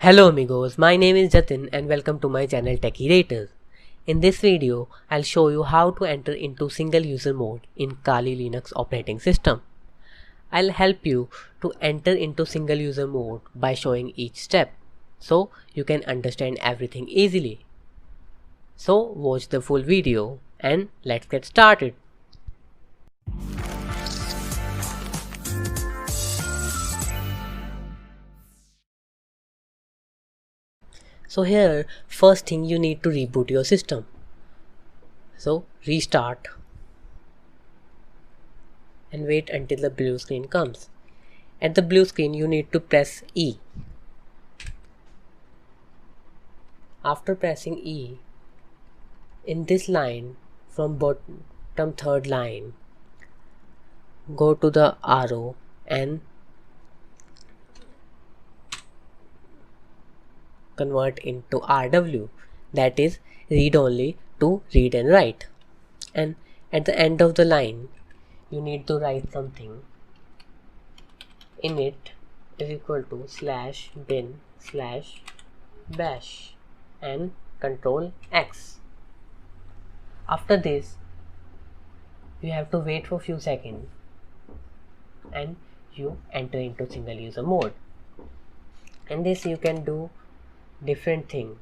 Hello amigos, my name is Jatin and welcome to my channel techyrators. In this video, I'll show you how to enter into single user mode in Kali Linux operating system. I'll help you to enter into single user mode by showing each step so you can understand everything easily. So watch the full video and let's get started. So here, first thing you need to reboot your system. So restart and wait until the blue screen comes. At the blue screen, you need to press E. After pressing E, in this line from bottom third line, go to the arrow and convert into RW, that is read only to read and write. And at the end of the line, you need to write something. Init is equal to /bin/bash and Control X. After this, you have to wait for few seconds and you enter into single user mode. And this you can do different thing.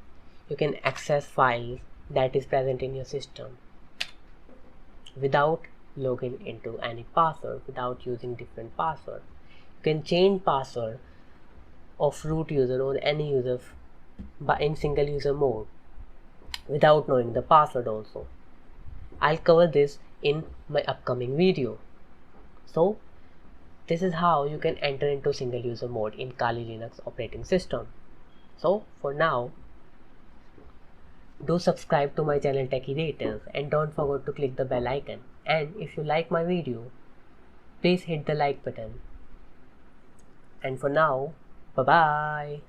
You can access files that is present in your system without logging into any password, without using different password. You can change password of root user or any user in single user mode without knowing the password also. I'll cover this in my upcoming video. So this is how you can enter into single user mode in Kali Linux operating system. So for now, do subscribe to my channel techyrators and don't forget to click the bell icon. And if you like my video, please hit the like button. And for now, bye bye.